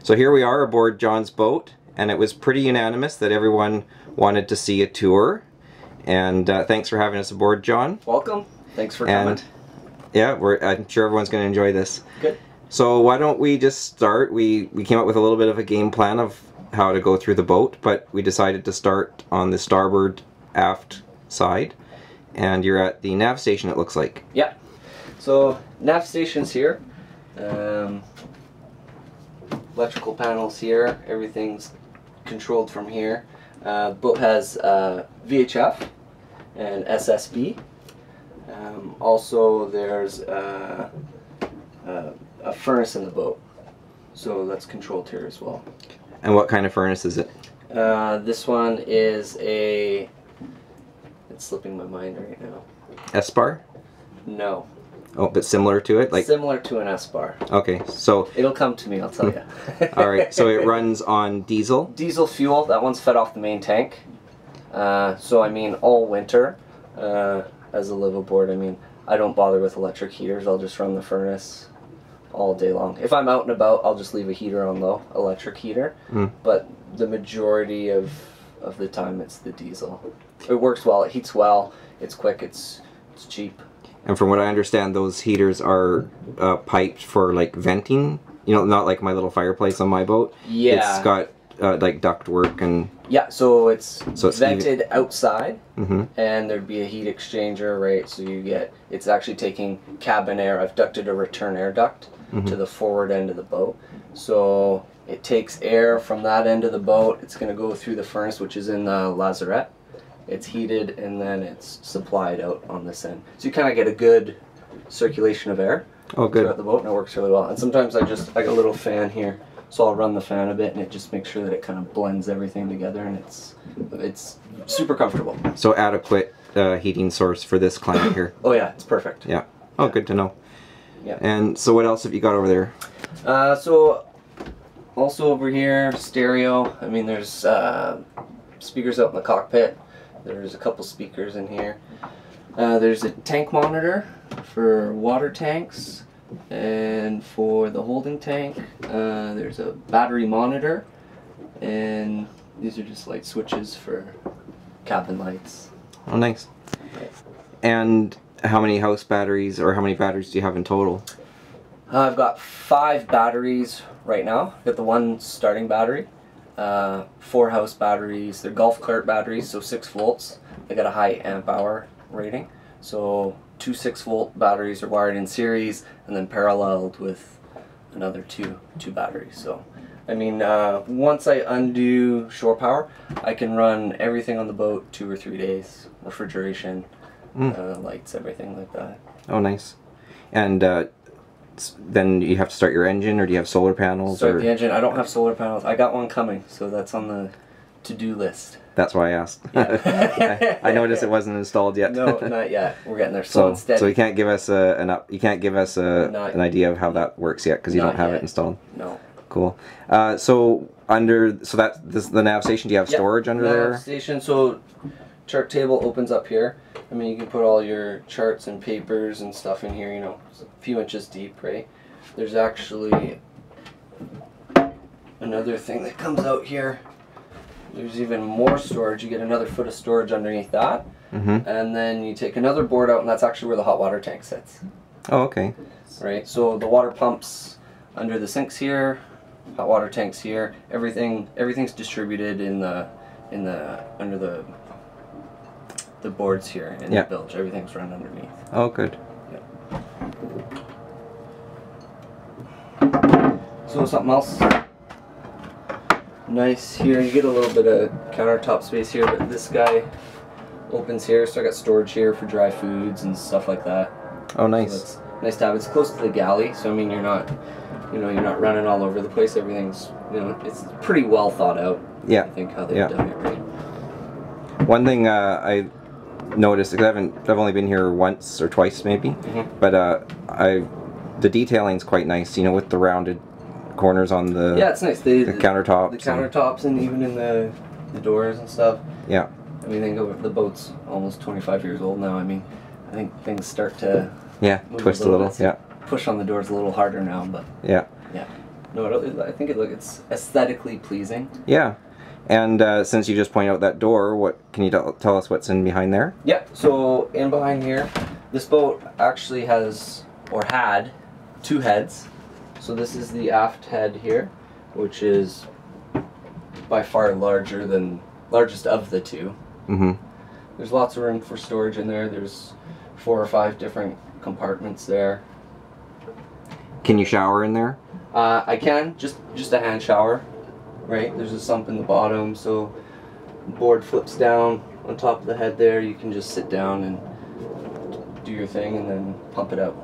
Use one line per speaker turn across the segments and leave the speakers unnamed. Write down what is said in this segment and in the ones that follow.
So here we are aboard John's boat, and it was pretty unanimous that everyone wanted to see a tour. And thanks for having us aboard, John.
Welcome. Thanks for coming.
And yeah, I'm sure everyone's going to enjoy this.
Good.
So why don't we just start? We came up with a little bit of a game plan of how to go through the boat, but we decided to start on the starboard aft side. And you're at the Nav Station, it looks like.
Yeah. So Nav Station's here. Electrical panels here. Everything's controlled from here. Boat has VHF and SSB. Also, there's a furnace in the boat, so that's controlled here as well.
And what kind of furnace is it?
This one is a... It's slipping my mind right now.
S-bar?
No.
Oh, but similar to it? Like
similar to an S-bar.
Okay, so...
It'll come to me, I'll tell you.
Alright, so it runs on diesel?
Diesel fuel. That one's fed off the main tank. So, I mean, all winter, as a live aboard, I mean, I don't bother with electric heaters. I'll just run the furnace all day long. If I'm out and about, I'll just leave a heater on low, electric heater. But the majority of the time, it's the diesel. It works well. It heats well. It's quick. It's cheap.
And from what I understand, those heaters are piped for like venting. You know, not like my little fireplace on my boat.
Yeah.
It's got like duct work and...
Yeah, so it's vented
even...
outside, and there'd be a heat exchanger, right? So you get... It's actually taking cabin air. I've ducted a return air duct to the forward end of the boat. So it takes air from that end of the boat. It's going to go through the furnace, which is in the lazarette. It's heated, and then it's supplied out on this end. So you kind of get a good circulation of air throughout the boat, and it works really well. And sometimes I got a little fan here, so I'll run the fan a bit, and it just makes sure that it kind of blends everything together, and it's super comfortable.
So adequate heating source for this climate here.
Oh yeah, it's perfect.
Yeah. Oh, good to know.
Yeah.
And so what else have you got over there?
So also over here, stereo. I mean, there's speakers out in the cockpit. There's a couple speakers in here. There's a tank monitor for water tanks, and for the holding tank there's a battery monitor, and these are just light switches for cabin lights.
Oh, nice. And how many house batteries, or how many batteries do you have in total?
I've got 5 batteries right now. I've got the one starting battery. 4 house batteries. They're golf cart batteries, so 6 volts. They got a high amp hour rating. So 2 6-volt batteries are wired in series, and then paralleled with another two batteries. So, I mean, once I undo shore power, I can run everything on the boat 2 or 3 days. Refrigeration, lights, everything like that.
Oh, nice. And then you have to start your engine, or do you have solar panels?
Start the engine. I don't have solar panels. I got one coming, so that's on the to-do list.
That's why I asked. Yeah. I noticed it wasn't installed yet.
No, not yet. We're getting there. So
you can't give us an idea of how that works yet, because you don't have it installed.
No.
Cool. So that's the Nav Station. Do you have storage under there?
Nav Station. So chart table opens up here. I mean, you can put all your charts and papers and stuff in here, you know, it's a few inches deep, right? There's actually another thing that comes out here. There's even more storage. You get another foot of storage underneath that. And then you take another board out, and that's actually where the hot water tank sits.
Oh, okay.
Right, so the water pumps under the sinks here, hot water tanks here. Everything's distributed under the boards here in the bilge. Everything's run underneath.
Oh, good.
So something else nice here, you get a little bit of countertop space here, but this guy opens here, so I got storage here for dry foods and stuff like that.
Oh, nice.
So it's nice to have. It's close to the galley, so I mean, you're not running all over the place. Everything's, it's pretty well thought out.
Yeah.
I think how they've done it, right?
One thing I noticed, because I've only been here once or twice maybe, but the detailing's quite nice, with the rounded corners on the
it's nice. The
countertops.
The countertops and even in the doors and stuff.
Yeah.
I mean, the boat's almost 25 years old now. I mean, I think things start to
twist a little. Yeah.
Push on the doors a little harder now, but
yeah.
No, I think it's aesthetically pleasing.
Yeah. And since you just pointed out that door, what can you tell us what's in behind there?
Yep. So in behind here, this boat actually has, or had, 2 heads. So this is the aft head here, which is by far largest of the 2.
Mm-hmm.
There's lots of room for storage in there. There's 4 or 5 different compartments there.
Can you shower in there?
I can, just a hand shower, right? There's a sump in the bottom, so the board flips down on top of the head there. You can just sit down and do your thing and then pump it out.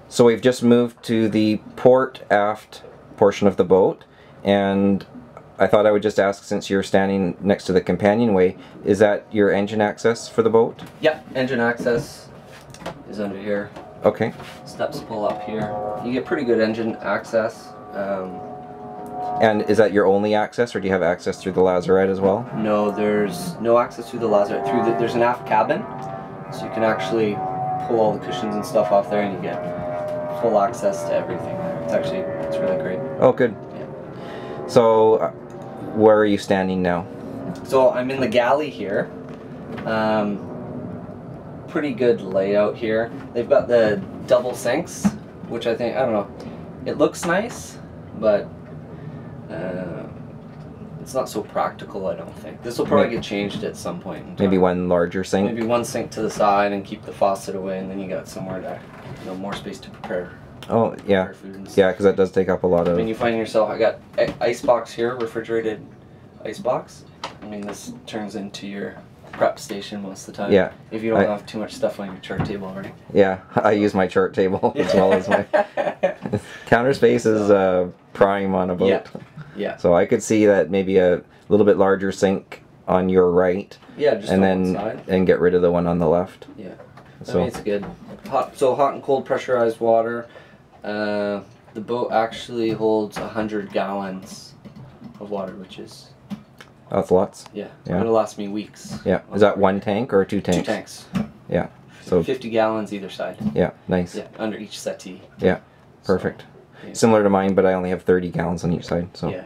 So we've just moved to the port aft portion of the boat, and I thought I would just ask, since you're standing next to the companionway, is that your engine access for the boat?
Yeah, engine access is under here.
Okay.
Steps pull up here. You get pretty good engine access.
And is that your only access, or do you have access through the lazarette as well?
No, there's no access through the lazarette. There's an aft cabin, so you can actually pull all the cushions and stuff off there, and you get full access to everything there. It's really great.
Oh, good.
Yeah.
So, where are you standing now?
So I'm in the galley here. Pretty good layout here. They've got the double sinks, which I don't know, it looks nice, but it's not so practical, I don't think. This will probably get changed at some point in time.
Maybe one larger sink?
Maybe one sink to the side and keep the faucet away, and then you got somewhere to, more space to prepare.
Oh, yeah.
Prepare food and stuff.
Yeah, because that does take up a lot of...
I mean, you find yourself, I got ice box here, refrigerated ice box. I mean, this turns into your prep station most of the time.
Yeah.
If you don't have too much stuff on your chart table already.
Yeah, I use my chart table as well as my... Counter space is prime on a boat.
Yeah. Yeah.
So I could see that maybe a little bit larger sink on your right.
Yeah, just
and
on
then
one side.
and get rid of the one on the left.
Yeah.
So
I mean, it's good. Hot and cold pressurized water. The boat actually holds 100 gallons of water, which is...
That's lots.
Yeah.
Yeah.
It'll last me weeks.
Yeah. Is that one tank or 2 tanks?
2 tanks.
Yeah. So
50 gallons either side.
Yeah, nice.
Yeah, under each settee.
Yeah, perfect.
So, yeah.
Similar to mine, but I only have 30 gallons on each side. So
yeah.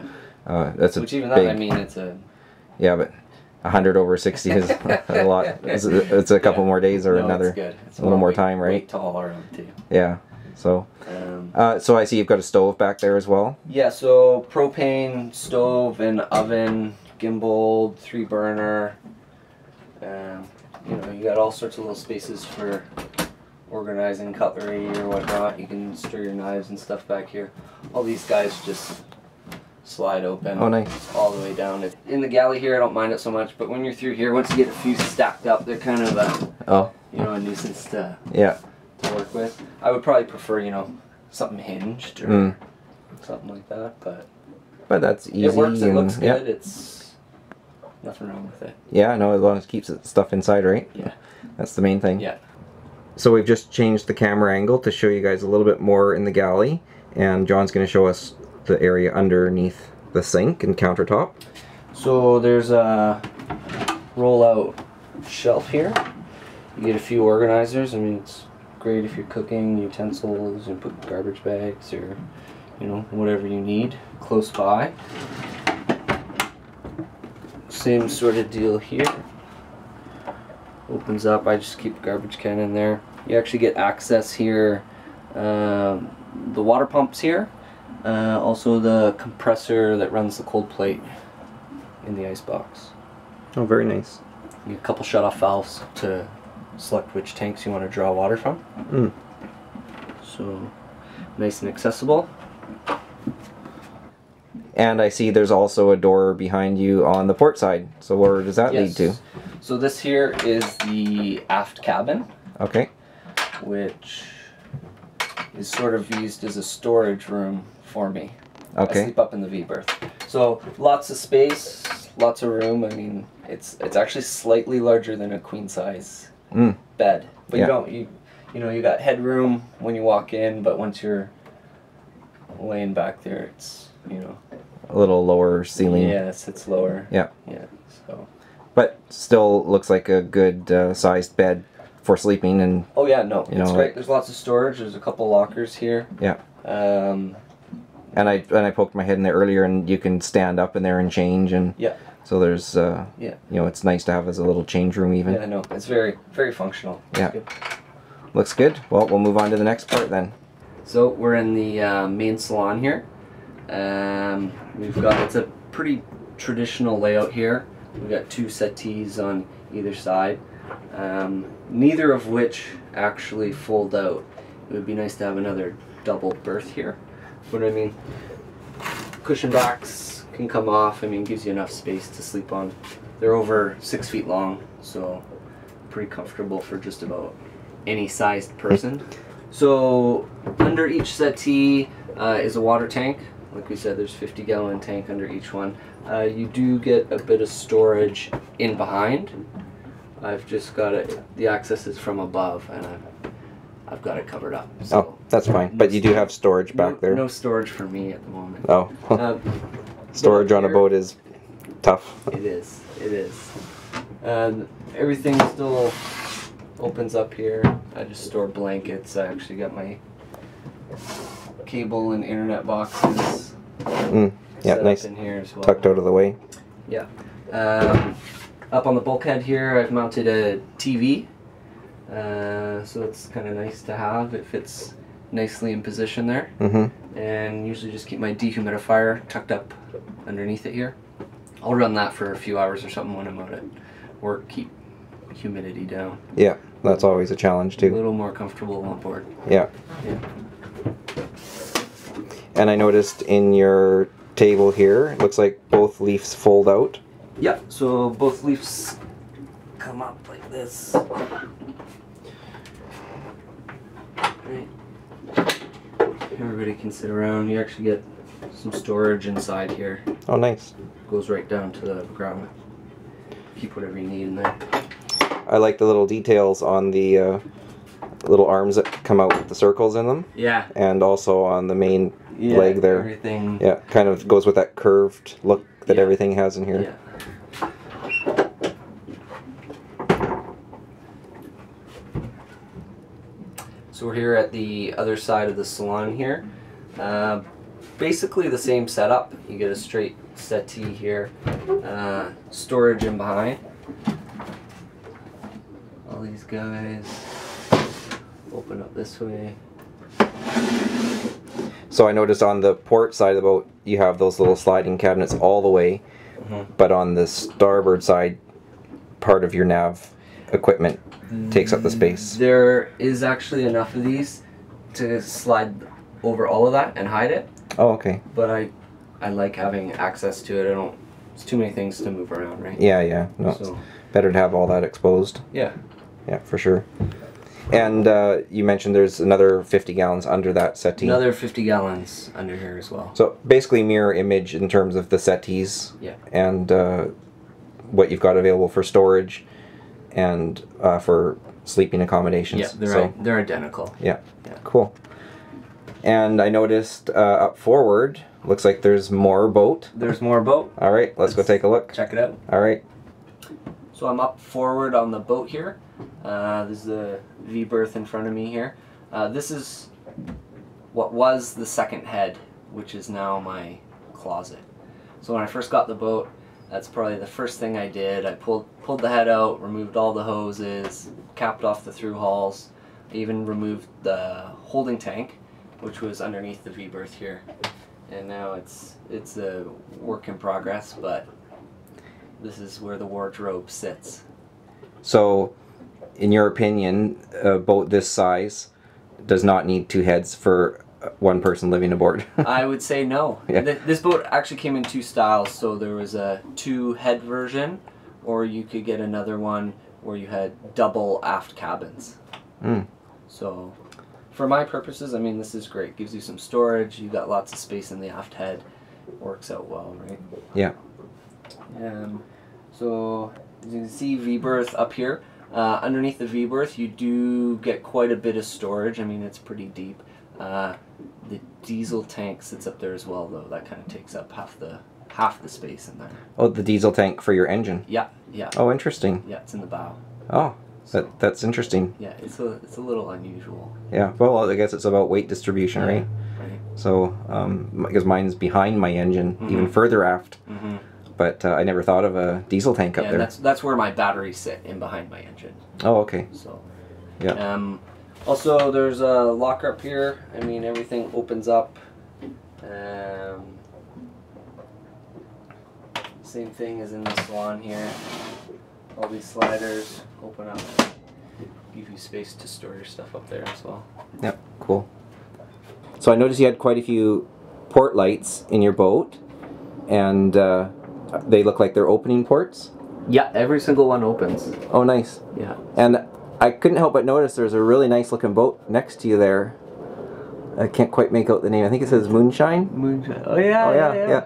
That's
which even
big,
that, I mean, it's a...
Yeah, but 100 over 60 is a lot. It's a couple more days or another.
It's good. It's
a little more time, right?
Weight to all around too.
Yeah. So, so I see you've got a stove back there as well.
Yeah. So propane stove and oven, gimbal, 3 burner. You got all sorts of little spaces for organizing cutlery or whatnot. You can stir your knives and stuff back here. All these guys just slide open.
Oh, nice.
All the way down. In the galley here, I don't mind it so much, but when you're through here, once you get a few stacked up, they're kind of a nuisance to work with. I would probably prefer, something hinged or something like that,
but that's easy.
it works. It
and,
looks good. It's nothing wrong with it.
Yeah, no, as long as it keeps stuff inside, right?
Yeah.
That's the main thing.
Yeah.
So we've just changed the camera angle to show you guys a little bit more in the galley, and John's going to show us the area underneath the sink and countertop.
So there's a roll-out shelf here. You get a few organizers. I mean, it's great if you're cooking utensils and put garbage bags or whatever you need close by. Same sort of deal here. Opens up. I just keep a garbage can in there. You actually get access here. The water pumps here. Also the compressor that runs the cold plate in the ice box.
Oh, very nice.
You get a couple shut-off valves to select which tanks you want to draw water from. So nice and accessible.
And I see there's also a door behind you on the port side. So where does that lead to?
So this here is the aft cabin.
Okay.
Which is sort of used as a storage room for me.
Okay.
I sleep up in the V-berth. So lots of space, lots of room. I mean, it's actually slightly larger than a queen size bed. But you got headroom when you walk in, but once you're laying back there, it's
a little lower ceiling.
Yes, it's lower.
Yeah.
Yeah. So.
But still looks like a good sized bed for sleeping and.
Oh yeah, no, it's great. There's lots of storage. There's a couple lockers here.
Yeah. And I poked my head in there earlier, and you can stand up in there and change, and
Yeah.
so there's
Yeah.
you know, it's nice to have as a little change room even.
Yeah, no, it's very, very functional.
Yeah.
Good.
Looks good. Well, we'll move on to the next part then.
So we're in the main salon here. We've got, it's a pretty traditional layout here. We've got 2 settees on either side, neither of which actually fold out. It would be nice to have another double berth here. But I mean, cushion backs can come off. I mean, gives you enough space to sleep on. They're over 6 feet long, so pretty comfortable for just about any sized person. So under each settee is a water tank. Like we said, there's 50-gallon tank under each one. You do get a bit of storage in behind. I've just got it, the access is from above, and I've got it covered up. So
Oh, that's fine. But you do have storage back there.
No storage for me at the moment.
Oh. Storage on a boat is tough.
It is. It is. Everything still opens up here. I just store blankets. I actually got my cable and internet boxes
Yeah,
set
nice.
up in here as well.
Tucked out of the way.
Yeah. Up on the bulkhead here, I've mounted a TV. So it's kind of nice to have. It fits nicely in position there. And usually just keep my dehumidifier tucked up underneath it here. I'll run that for a few hours or something when I'm out at work, keep humidity down.
Yeah, that's always a challenge
A
too.
little more comfortable on board.
Yeah.
Yeah.
And I noticed in your table here, it looks like both leaves fold out.
Yep, so both leaves come up like this. Right. Everybody can sit around. You actually get some storage inside here.
Oh, nice.
Goes right down to the ground. Keep whatever you need in there.
I like the little details on the little arms that come out with the circles in them.
Yeah.
And also on the main leg there.
Everything.
Yeah, kind of goes with that curved look that
Yeah.
everything has in here.
Yeah. So we're here at the other side of the salon here. Basically the same setup. You get a straight settee here, storage in behind. All these guys open up this way.
So I noticed on the port side of the boat, you have those little sliding cabinets all the way, but on the starboard side, part of your nav equipment takes up the space.
There is actually enough of these to slide over all of that and hide it.
Oh, okay.
But I like having access to it. I don't. It's too many things to move around, right?
Yeah, yeah. No,
So
it's better to have all that exposed.
yeah.
Yeah, for sure. And you mentioned there's another 50 gallons under that settee.
Another 50 gallons under here as well.
So basically mirror image in terms of the settees.
Yeah.
And what you've got available for storage and for sleeping accommodations.
Yeah, they're identical.
Yeah.
Yeah.
Cool. And I noticed up forward, looks like there's more boat.
There's more boat.
All right, let's go take a look.
Check it out.
All right.
So I'm up forward on the boat here. There's the V berth in front of me here. This is what was the second head, which is now my closet. So when I first got the boat, that's probably the first thing I did. I pulled the head out, removed all the hoses, capped off the through hulls. I even removed the holding tank, which was underneath the V berth here. And now it's a work in progress, but this is where the wardrobe sits.
So, in your opinion, a boat this size does not need 2 heads for one person living aboard?
I would say no.
Yeah.
This boat actually came in 2 styles, so there was a 2-head version, or you could get another one where you had double aft cabins. So, for my purposes, I mean, this is great. Gives you some storage, you got lots of space in the aft head. Works out well, right?
Yeah.
So, as you can see, V-berth up here. Underneath the V-berth, you do get quite a bit of storage. I mean, it's pretty deep. The diesel tank sits up there as well, though. That kind of takes up half the space in there.
Oh, the diesel tank for your engine.
Yeah, yeah.
Oh, interesting.
Yeah, it's in the bow.
Oh, that's interesting.
Yeah, it's a little unusual.
Yeah. Well, I guess it's about weight distribution, right?
Right.
So, because mine's behind my engine, even further aft. But I never thought of a diesel tank up there.
That's where my batteries sit, in behind my engine.
Oh, okay.
So,
yeah.
Also, there's a locker up here. I mean, everything opens up. Same thing as in the Salon here. All these sliders open up. Give you space to store your stuff up there as well.
Yep, cool. So I noticed you had quite a few port lights in your boat, and they look like they're opening ports?
Yeah, every single one opens.
Oh, nice.
Yeah.
And I couldn't help but notice there's a really nice looking boat next to you there. I can't quite make out the name. I think it says Moonshine?
Moonshine. Oh, yeah, yeah.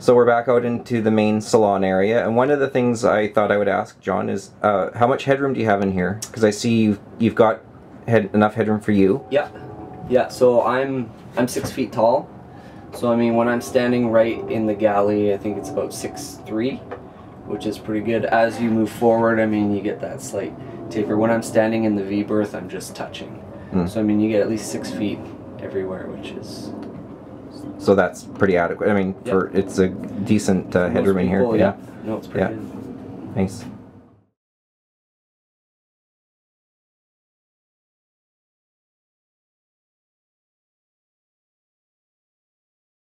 So we're back out into the main salon area, and one of the things I thought I would ask John is how much headroom do you have in here? Because I see you've got enough headroom for you.
Yeah. Yeah, so I'm 6 feet tall. So I mean, when I'm standing right in the galley, I think it's about 6'3", which is pretty good. As you move forward, I mean, you get that slight taper. When I'm standing in the V berth, I'm just touching. So I mean, you get at least 6 feet everywhere, which is...
So that's pretty adequate. I mean, for it's a decent headroom in here.
Yeah. No, it's pretty good.
Nice.